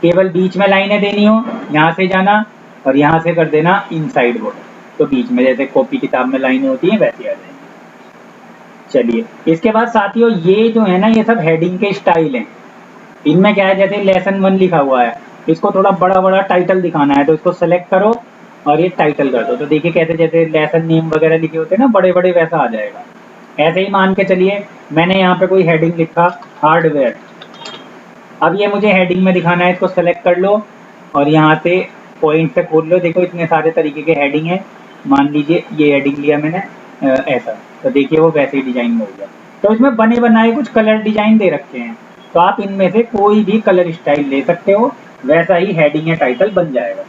केवल बीच में लाइनें देनी हो यहाँ से जाना और यहाँ से कर देना इनसाइड बॉर्डर, तो बीच में जैसे कॉपी किताब में लाइनें होती हैं वैसी आ जाएंगी। चलिए इसके बाद साथियों ये जो है ना ये सब हेडिंग के स्टाइल हैं। इनमें क्या है जैसे लेसन 1 लिखा हुआ है, इसको थोड़ा बड़ा बड़ा टाइटल दिखाना है तो इसको सेलेक्ट करो और ये टाइटल कर दो, तो देखिए कैसे जैसे लेसन नेम वगैरह लिखे होते हैं ना बड़े बड़े वैसा आ जाएगा। ऐसे ही मान के चलिए मैंने यहाँ पे कोई हेडिंग लिखा हार्डवेयर, अब ये मुझे हेडिंग में दिखाना है, इसको सेलेक्ट कर लो और यहाँ से पॉइंट से खोल लो। देखो इतने सारे तरीके के हेडिंग है, मान लीजिए ये हेडिंग लिया मैंने ऐसा, तो देखिए वो वैसे ही डिजाइन में हो गया। तो इसमें बने बनाए कुछ कलर डिजाइन दे रखे हैं, तो आप इनमें से कोई भी कलर स्टाइल ले सकते हो, वैसा ही हेडिंग या टाइटल बन जाएगा।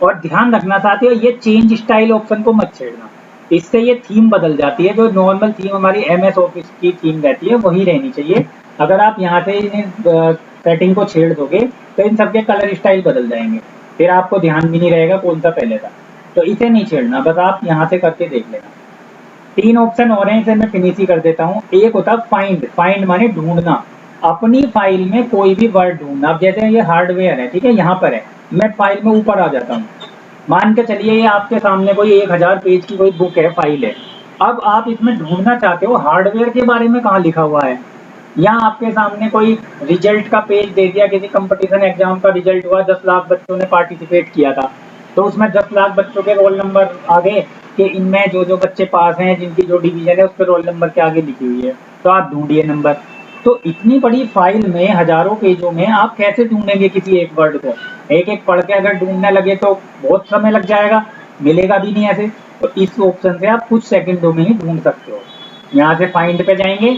और ध्यान रखना साथियों ये चेंज स्टाइल ऑप्शन को मत छेड़ना, इससे ये थीम बदल जाती है। जो नॉर्मल थीम हमारी MS ऑफिस की थीम रहती है वही रहनी चाहिए। अगर आप यहाँ से सेटिंग को छेड़ दोगे तो इन सबके कलर स्टाइल बदल जाएंगे, फिर आपको ध्यान भी नहीं रहेगा कौन सा पहले था। तो इसे नहीं छेड़ना, बस आप यहाँ से करके देख लेना। 3 ऑप्शन और हैं, इसे मैं फिनिश ही कर देता हूँ। एक होता है फाइंड, फाइंड माने ढूंढना, अपनी फाइल में कोई भी वर्ड ढूंढना। अब जैसे ये हार्डवेयर है, ठीक है, यहाँ पर है, मैं फाइल में ऊपर आ जाता हूँ। मान के चलिए ये आपके सामने कोई 1000 पेज की कोई बुक है, फाइल है। अब आप इसमें ढूंढना चाहते हो हार्डवेयर के बारे में कहाँ लिखा हुआ है, या आपके सामने कोई रिजल्ट का पेज दे दिया, किसी कंपटीशन एग्जाम का रिजल्ट हुआ, 10 लाख बच्चों ने पार्टिसिपेट किया था, तो उसमें 10 लाख बच्चों के रोल नंबर आ गए कि इनमें जो जो बच्चे पास हैं, जिनकी जो डिवीजन है उस पर रोल नंबर के आगे लिखी हुई है, तो आप ढूंढिए नंबर। तो इतनी बड़ी फाइल में हजारों पेजों में आप कैसे ढूंढेंगे किसी एक वर्ड को? एक एक पढ़ के अगर ढूंढने लगे तो बहुत समय लग जाएगा, मिलेगा भी नहीं ऐसे। तो इस ऑप्शन से आप कुछ सेकंडों में ही ढूंढ सकते हो। यहाँ से फाइंड पे जाएंगे,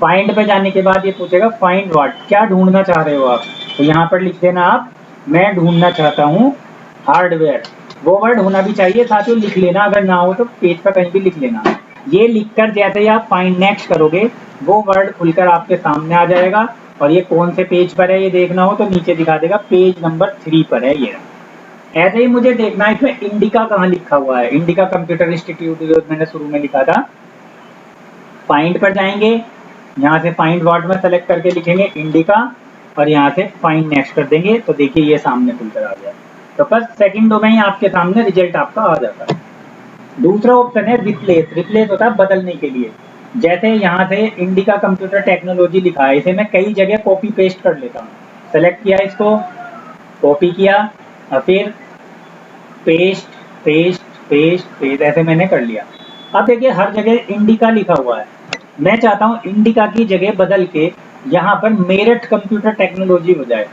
फाइंड पे जाने के बाद ये पूछेगा फाइंड व्हाट, क्या ढूंढना चाह रहे हो आप, तो यहाँ पर लिख देना आप मैं ढूंढना चाहता हूँ हार्डवेयर। वो वर्ड होना भी चाहिए साथियों, लिख लेना, अगर ना हो तो पेज पर कहीं भी लिख लेना। ये लिखकर जैसे ही आप फाइंड नेक्स्ट करोगे वो वर्ड खुलकर आपके सामने आ जाएगा, और ये कौन से पेज पर है ये देखना हो तो नीचे दिखा देगा पेज नंबर 3 पर है ये। ऐसे ही मुझे देखना है इसमें इंडिका कहाँ लिखा हुआ है, इंडिका कंप्यूटर इंस्टीट्यूट जो मैंने शुरू में लिखा था। फाइंड पर जाएंगे, यहाँ से फाइंड वर्ड में सेलेक्ट करके लिखेंगे इंडिका और यहाँ से फाइंड नेक्स्ट कर देंगे, तो देखिए ये सामने खुलकर आ गया। तो बस सेकंडों में ही आपके सामने रिजल्ट आपका आ जाता है। दूसरा ऑप्शन है रिप्लेस, रिप्लेस होता है बदलने के लिए। जैसे यहाँ से इंडिका कंप्यूटर टेक्नोलॉजी लिखा है, इसे मैं कई जगह कॉपी पेस्ट कर लेता हूँ। सेलेक्ट किया, इसको कॉपी किया और फिर पेस्ट पेस्ट पेस्ट पेस्ट ऐसे मैंने कर लिया। अब देखिए हर जगह इंडिका लिखा हुआ है, मैं चाहता हूँ इंडिका की जगह बदल के यहाँ पर मेरठ कंप्यूटर टेक्नोलॉजी हो जाए,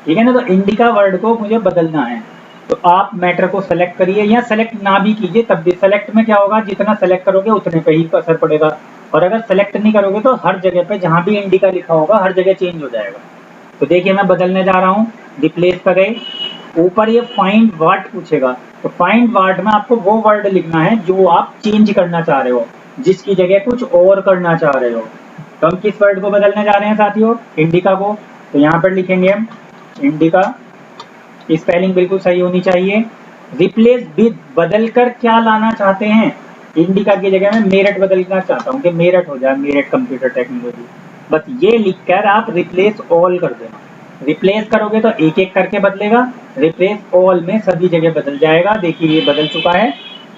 ठीक है ना। तो इंडिका वर्ड को मुझे बदलना है, तो आप मैटर को सेलेक्ट करिए, या सेलेक्ट ना भी कीजिए तब भी। सेलेक्ट में क्या होगा, जितना सेलेक्ट करोगे उतने पे ही असर पड़ेगा, और अगर सेलेक्ट नहीं करोगे तो हर जगह पे जहां भी इंडिका लिखा होगा हर जगह चेंज हो जाएगा। तो देखिए मैं बदलने जा रहा हूँ, रिप्लेस पर गए, ऊपर ये फाइंड वर्ड पूछेगा, तो फाइंड वर्ड में आपको वो वर्ड लिखना है जो आप चेंज करना चाह रहे हो, जिसकी जगह कुछ और करना चाह रहे हो। तो हम किस वर्ड को बदलने जा रहे हैं साथियों, इंडिका को। तो यहाँ पर लिखेंगे हम इंडिका, स्पेलिंग बिल्कुल सही होनी चाहिए। रिप्लेस विद, बदल कर क्या लाना चाहते हैं, इंडिका की जगह में मेरठ बदलना चाहता हूँ कि मेरठ हो जाए, मेरठ कंप्यूटर टेक्नोलॉजी। बस ये लिखकर आप रिप्लेस ऑल कर देना। रिप्लेस करोगे तो एक एक करके बदलेगा, रिप्लेस ऑल में सभी जगह बदल जाएगा। देखिए ये बदल चुका है,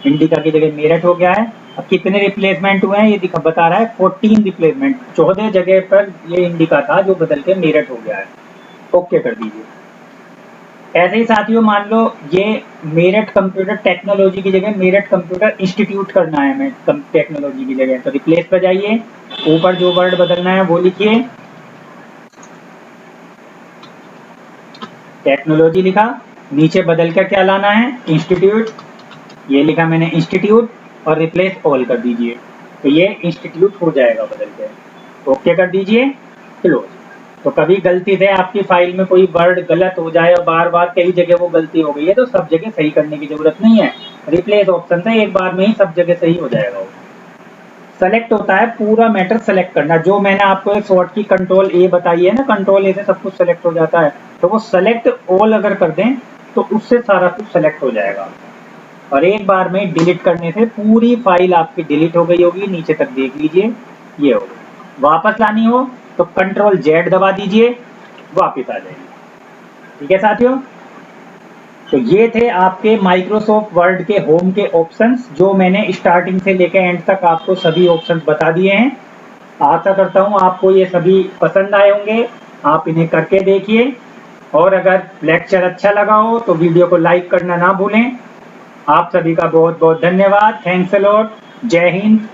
इंडिका की जगह मेरठ हो गया है। अब कितने रिप्लेसमेंट हुए हैं ये बता रहा है 14 रिप्लेसमेंट, 14 जगह पर ये इंडिका था जो बदल के मेरठ हो गया है। ओके कर दीजिए। ऐसे ही साथियों मान लो ये मेरठ कंप्यूटर टेक्नोलॉजी की जगह मेरठ कंप्यूटर इंस्टीट्यूट करना है हमें टेक्नोलॉजी की जगह, तो रिप्लेस पर जाइए, ऊपर जो वर्ड बदलना है वो लिखिए, टेक्नोलॉजी लिखा, नीचे बदल कर क्या लाना है इंस्टीट्यूट, ये लिखा मैंने इंस्टीट्यूट, और रिप्लेस ऑल कर दीजिए, तो ये इंस्टीट्यूट हो जाएगा बदल के। ओके कर दीजिए, क्लोज। तो कभी गलती से आपकी फाइल में कोई वर्ड गलत हो जाए और बार बार कई जगह वो गलती हो गई है, तो सब जगह सही करने की जरूरत नहीं है, रिप्लेस ऑप्शन से एक बार में ही सब जगह सही हो जाएगा। वो सेलेक्ट होता है पूरा मैटर सेलेक्ट करना, जो मैंने आपको एक शॉर्ट की कंट्रोल ए बताई है ना, कंट्रोल ए से सब कुछ सेलेक्ट हो जाता है, तो वो सेलेक्ट ऑल अगर कर दें तो उससे सारा कुछ सेलेक्ट हो जाएगा। और एक बार में डिलीट करने से पूरी फाइल आपकी डिलीट हो गई होगी, नीचे तक देख लीजिए ये हो गई। वापस लानी हो तो कंट्रोल जेड दबा दीजिए, वापस आ जाएगी। ठीक है साथियों, तो ये थे आपके माइक्रोसॉफ्ट वर्ड के होम के ऑप्शंस, जो मैंने स्टार्टिंग से लेकर एंड तक आपको सभी ऑप्शंस बता दिए हैं। आशा करता हूँ आपको ये सभी पसंद आए होंगे, आप इन्हें करके देखिए। और अगर लेक्चर अच्छा लगा हो तो वीडियो को लाइक करना ना भूलें। आप सभी का बहुत बहुत धन्यवाद। Thanks a lot. जय हिंद।